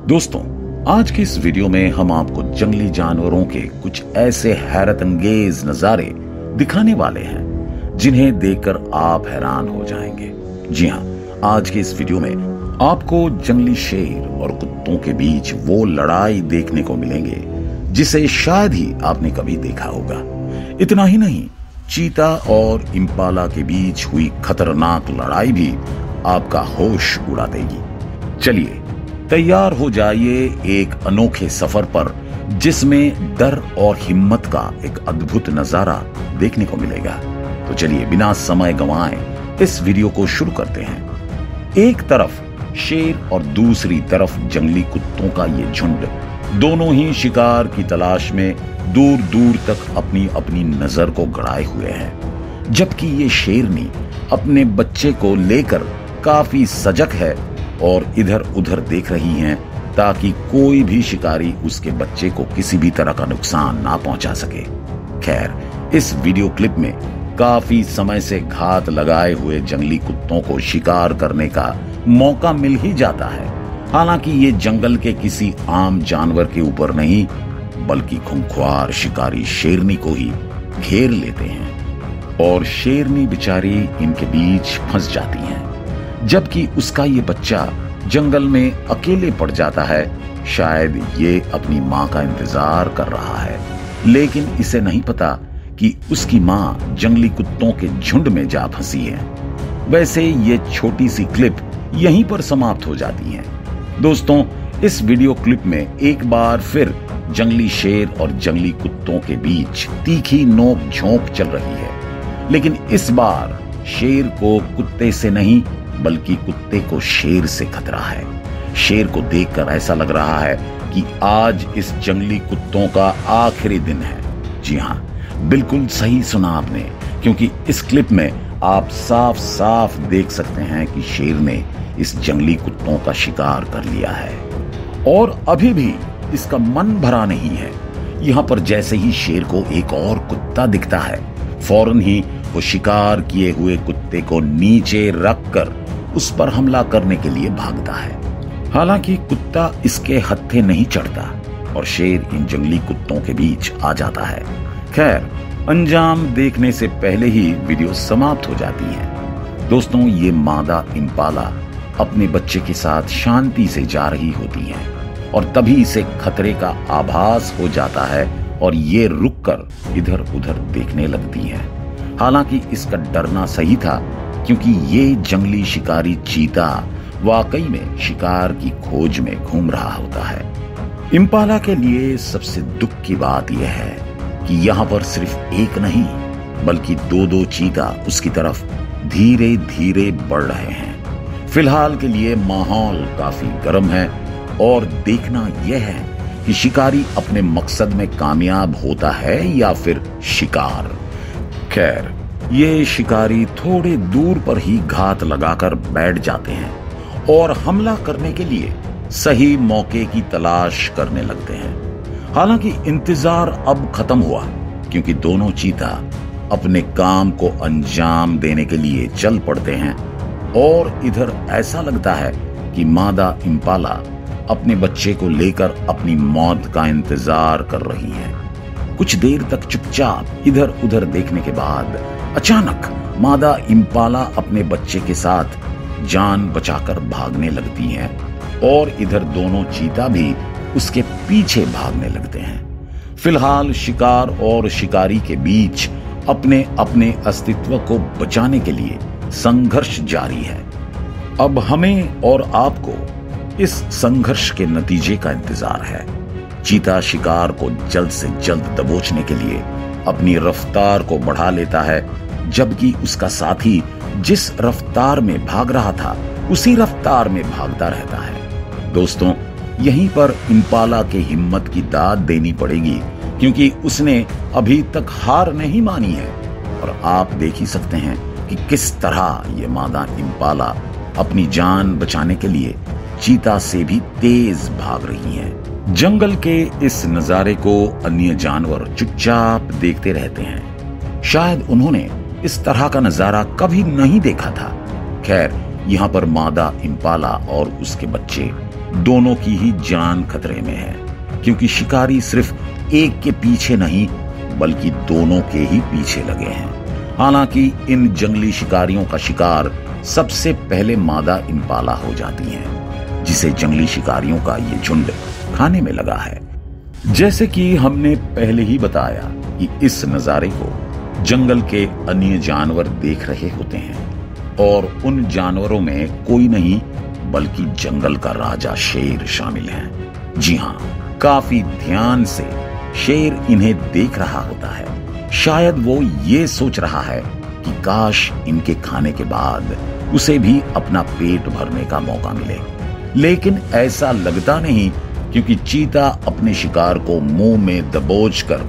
दोस्तों, आज की इस वीडियो में हम आपको जंगली जानवरों के कुछ ऐसे हैरत अंगेज नजारे दिखाने वाले हैं जिन्हें देखकर आप हैरान हो जाएंगे। जी हाँ, आज की इस वीडियो में आपको जंगली शेर और कुत्तों के बीच वो लड़ाई देखने को मिलेंगे जिसे शायद ही आपने कभी देखा होगा। इतना ही नहीं, चीता और इम्पाला के बीच हुई खतरनाक लड़ाई भी आपका होश उड़ा देगी। चलिए तैयार हो जाइए एक अनोखे सफर पर जिसमें डर और हिम्मत का एक अद्भुत नजारा देखने को मिलेगा। तो चलिए बिना समय गंवाए इस वीडियो को शुरू करते हैं। एक तरफ शेर और दूसरी तरफ जंगली कुत्तों का ये झुंड, दोनों ही शिकार की तलाश में दूर दूर तक अपनी अपनी नजर को गड़ाए हुए हैं, जबकि ये शेरनी अपने बच्चे को लेकर काफी सजग है और इधर उधर देख रही हैं ताकि कोई भी शिकारी उसके बच्चे को किसी भी तरह का नुकसान ना पहुंचा सके। खैर, इस वीडियो क्लिप में काफी समय से घात लगाए हुए जंगली कुत्तों को शिकार करने का मौका मिल ही जाता है। हालांकि ये जंगल के किसी आम जानवर के ऊपर नहीं बल्कि खूंखार शिकारी शेरनी को ही घेर लेते हैं और शेरनी बेचारी इनके बीच फंस जाती हैं, जबकि उसका ये बच्चा जंगल में अकेले पड़ जाता है। शायद ये अपनी माँ का इंतजार कर रहा है, लेकिन इसे नहीं पता कि उसकी माँ जंगली कुत्तों के झुंड में जा फंसी है। वैसे ये छोटी सी क्लिप यहीं पर समाप्त हो जाती है। दोस्तों, इस वीडियो क्लिप में एक बार फिर जंगली शेर और जंगली कुत्तों के बीच तीखी नोक झोंक चल रही है, लेकिन इस बार शेर को कुत्ते से नहीं बल्कि कुत्ते को शेर से खतरा है। शेर को देखकर ऐसा लग रहा है कि आज इस जंगली कुत्तों का आखिरी दिन है। जी हाँ, बिल्कुल सही सुना आपने, क्योंकि इस क्लिप में आप साफ साफ देख सकते हैं कि शेर ने इस जंगली कुत्तों का शिकार कर लिया है और अभी भी इसका मन भरा नहीं है। यहाँ पर जैसे ही शेर को एक और कुत्ता दिखता है, फौरन ही वो शिकार किए हुए कुत्ते को नीचे रखकर उस पर हमला करने के लिए भागता है। हालांकि कुत्ता इसके हत्थे नहीं चढ़ता और शेर इन जंगली कुत्तों के बीच आ जाता है। खैर, अंजाम देखने से पहले ही वीडियो समाप्त हो जाती है। दोस्तों, ये मादा इम्पाला अपने बच्चे के साथ शांति से जा रही होती है और तभी इसे खतरे का आभास हो जाता है और ये रुककर इधर उधर देखने लगती है। हालांकि इसका डरना सही था, क्योंकि ये जंगली शिकारी चीता वाकई में शिकार की खोज में घूम रहा होता है। इम्पाला के लिए सबसे दुख की बात यह है कि यहाँ पर सिर्फ एक नहीं बल्कि दो चीता उसकी तरफ धीरे धीरे बढ़ रहे हैं। फिलहाल के लिए माहौल काफी गर्म है और देखना यह है कि शिकारी अपने मकसद में कामयाब होता है या फिर शिकार। खैर, ये शिकारी थोड़े दूर पर ही घात लगाकर बैठ जाते हैं और हमला करने के लिए सही मौके की तलाश करने लगते हैं। हालांकि इंतजार अब खत्म हुआ, क्योंकि दोनों चीता अपने काम को अंजाम देने के लिए चल पड़ते हैं और इधर ऐसा लगता है कि मादा इम्पाला अपने बच्चे को लेकर अपनी मौत का इंतजार कर रही है। कुछ देर तक चुपचाप इधर उधर देखने के बाद अचानक मादा इम्पाला अपने बच्चे के साथ जान बचाकर भागने लगती हैं और इधर दोनों चीता भी उसके पीछे भागने लगते हैं। फिलहाल शिकार और शिकारी के बीच अपने अपने अस्तित्व को बचाने के लिए संघर्ष जारी है। अब हमें और आपको इस संघर्ष के नतीजे का इंतजार है। चीता शिकार को जल्द से जल्द दबोचने के लिए अपनी रफ्तार को बढ़ा लेता है, जबकि उसका साथी जिस रफ्तार में भाग रहा था उसी रफ्तार में भागता रहता है। दोस्तों, यहीं पर इम्पाला के हिम्मत की दाद देनी पड़ेगी, क्योंकि उसने अभी तक हार नहीं मानी है और आप देख ही सकते हैं कि किस तरह ये मादा इम्पाला अपनी जान बचाने के लिए चीता से भी तेज भाग रही है। जंगल के इस नजारे को अन्य जानवर चुपचाप देखते रहते हैं। शायद उन्होंने इस तरह का नजारा कभी नहीं देखा था। खैर, यहाँ पर मादा इम्पाला और उसके बच्चे दोनों की ही जान खतरे में है, क्योंकि शिकारी सिर्फ एक के पीछे नहीं बल्कि दोनों के ही पीछे लगे हैं। हालांकि इन जंगली शिकारियों का शिकार सबसे पहले मादा इंपाला हो जाती है, जिसे जंगली शिकारियों का ये झुंड खाने में लगा है। जैसे कि हमने पहले ही बताया कि इस नजारे को जंगल के अन्य जानवर देख रहे होते हैं और उन जानवरों में कोई नहीं बल्कि जंगल का राजा शेर शामिल है। जी हां, काफी ध्यान से शेर इन्हें देख रहा होता है। शायद वो ये सोच रहा है कि काश इनके खाने के बाद उसे भी अपना पेट भरने का मौका मिले, लेकिन ऐसा लगता नहीं, क्योंकि चीता अपने शिकार को मुंह में दबोचकर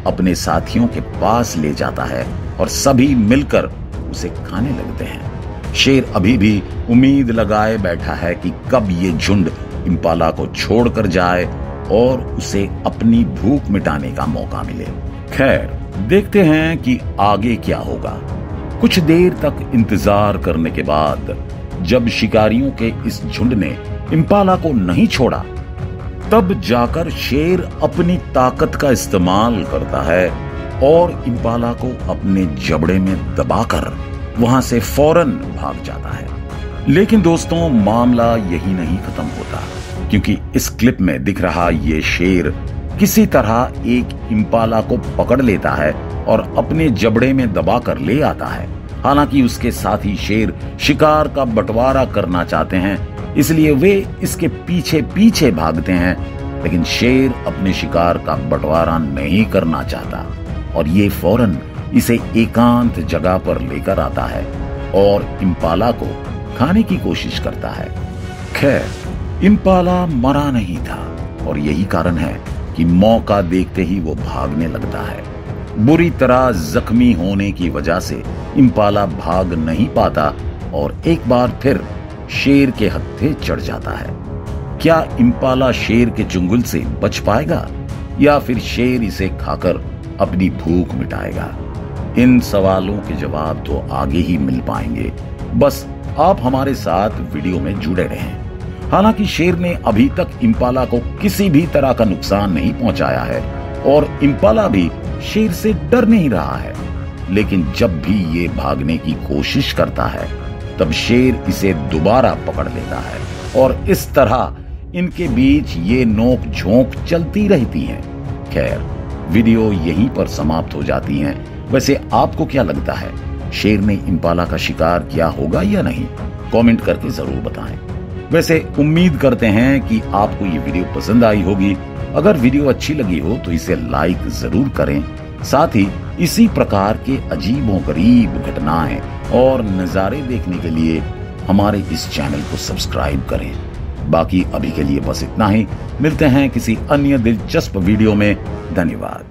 अपने साथियों के पास ले जाता है और सभी मिलकर उसे खाने लगते हैं। शेर अभी भी उम्मीद लगाए बैठा है कि कब ये झुंड इंपाला को छोड़कर जाए और उसे अपनी भूख मिटाने का मौका मिले। खैर, देखते हैं कि आगे क्या होगा। कुछ देर तक इंतजार करने के बाद जब शिकारियों के इस झुंड ने इंपाला को नहीं छोड़ा, तब जाकर शेर अपनी ताकत का इस्तेमाल करता है और इंपाला को अपने जबड़े में दबाकर वहां से फौरन भाग जाता है। लेकिन दोस्तों, मामला यही नहीं खत्म होता, क्योंकि इस क्लिप में दिख रहा ये शेर किसी तरह एक इंपाला को पकड़ लेता है और अपने जबड़े में दबाकर ले आता है। हालांकि उसके साथी शेर शिकार का बंटवारा करना चाहते हैं, इसलिए वे इसके पीछे पीछे भागते हैं, लेकिन शेर अपने शिकार का बंटवारा नहीं करना चाहता और ये फौरन इसे एकांत जगह पर लेकर आता है और इंपाला को खाने की कोशिश करता है। खैर, इंपाला मरा नहीं था और यही कारण है कि मौका देखते ही वो भागने लगता है। बुरी तरह जख्मी होने की वजह से इंपाला भाग नहीं पाता और एक बार फिर शेर के हत्थे चढ़ जाता है। क्या इंपाला शेर के चुंगल से बच पाएगा या फिर शेर इसे खाकर अपनी भूख मिटाएगा? इन सवालों के जवाब तो आगे ही मिल पाएंगे, बस आप हमारे साथ वीडियो में जुड़े रहें। हालांकि शेर ने अभी तक इंपाला को किसी भी तरह का नुकसान नहीं पहुंचाया है और इंपाला भी शेर से डर नहीं रहा है, लेकिन जब भी ये भागने की कोशिश करता है तब शेर इसे दोबारा पकड़ लेता है और इस तरह इनके बीच ये नोक झोंक चलती रहती है। खैर, वीडियो यहीं पर समाप्त हो जाती है। वैसे आपको क्या लगता है, शेर ने इंपाला का शिकार किया होगा या नहीं? कमेंट करके जरूर बताएं। वैसे उम्मीद करते हैं कि आपको ये वीडियो पसंद आई होगी। अगर वीडियो अच्छी लगी हो तो इसे लाइक जरूर करें। साथ ही इसी प्रकार के अजीबोगरीब घटनाएं और नजारे देखने के लिए हमारे इस चैनल को सब्सक्राइब करें। बाकी अभी के लिए बस इतना ही। मिलते हैं किसी अन्य दिलचस्प वीडियो में। धन्यवाद।